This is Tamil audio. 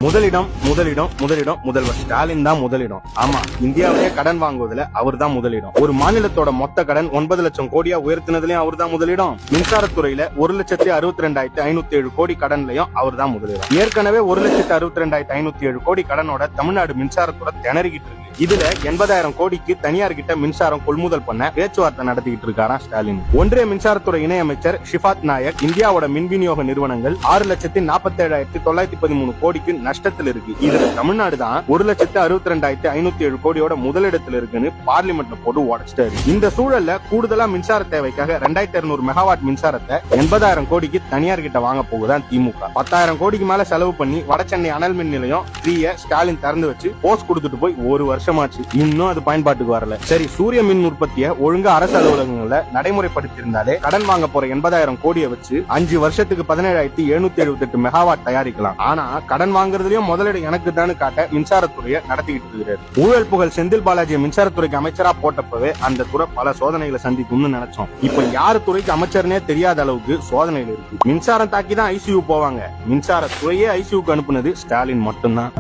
முதலிடம் முதலிடம் முதலிடம் முதல்வர் ஸ்டாலின் தான் முதலிடம். ஆமா, இந்தியாவிலேயே கடன் வாங்குவதில் அவர் தான் முதலிடம். ஒரு மாநிலத்தோட மொத்த கடன் 9 லட்சம் கோடியா உயர்த்தினதுலயும் அவர் தான் முதலிடம். மின்சாரத்துறையில 1,62,507 கோடி கடன்லயும் அவர் தான் முதலிடம். ஏற்கனவே 1,62,507 கோடி கடனோட தமிழ்நாடு மின்சாரத்துறை திணறிக்கிட்டு இருக்கு. இதுல 80,000 கோடிக்கு தனியார் கிட்ட மின்சாரம் கொள்முதல் பண்ண பேச்சுவார்த்தை நடத்திக்கிட்டு இருக்காராம் ஸ்டாலின். ஒன்றிய மின்சாரத்துறை இணையமைச்சர் ஷிஃபாத் நாயக் இந்தியாவோட மின் விநியோக நிறுவனங்கள் 6,47,913 கோடிக்கு நஷ்டத்தில் இருக்கு. இதுல தமிழ்நாடு தான் 1,62,507 கோடியோட முதலிடத்தில் இருக்குன்னு பார்லிமெண்ட்ல போட்டு உடைச்சிட்டாரு. இந்த சூழல்ல கூடுதலா மின்சார தேவைக்காக 2,200 மெகாவாட் மின்சாரத்தை 80,000 கோடிக்கு தனியார் கிட்ட வாங்க போகுதான் திமுக. 10,000 கோடிக்கு மேல செலவு பண்ணி வடசென்னை அனல் மின் நிலையம் 3 ஸ்டாலின் திறந்து வச்சு போஸ்ட் கொடுத்துட்டு போய் ஒரு வருஷமாச்சு. இன்னும் அது பயன்பாட்டுக்கு வரல. சரி, சூரிய மின் உற்பத்தியை ஒழுங்கா அரசு அலுவலகங்கள்ல நடைமுறைப்படுத்தி இருந்தாலே கடன் வாங்க போற 80,000 கோடியை வச்சு 5 வருஷத்துக்கு 17,778 மெகாவாட் தயாரிக்கலாம். ஆனா கடன் வாங்குறதுலயும் முதலிடம் எனக்கு தான் காட்ட மின்சாரத்துறையை நடத்திக்கிட்டு இருக்கிறார். ஊழல் புகழ் செந்தில் பாலாஜி மின்சாரத்துறைக்கு அமைச்சரா போட்டப்பவே அந்த துறை பல சோதனைகளை சந்திக்கும்னு நினைச்சோம். இப்ப யாரு துறைக்கு அமைச்சர்னே தெரியாத அளவுக்கு சோதனைகள் இருக்கு. மின்சாரம் தாக்கி தான் ஐசியூ போவாங்க. மின்சாரத்துறையே ஐசியூக்கு அனுப்புனது ஸ்டாலின் மட்டும்தான்.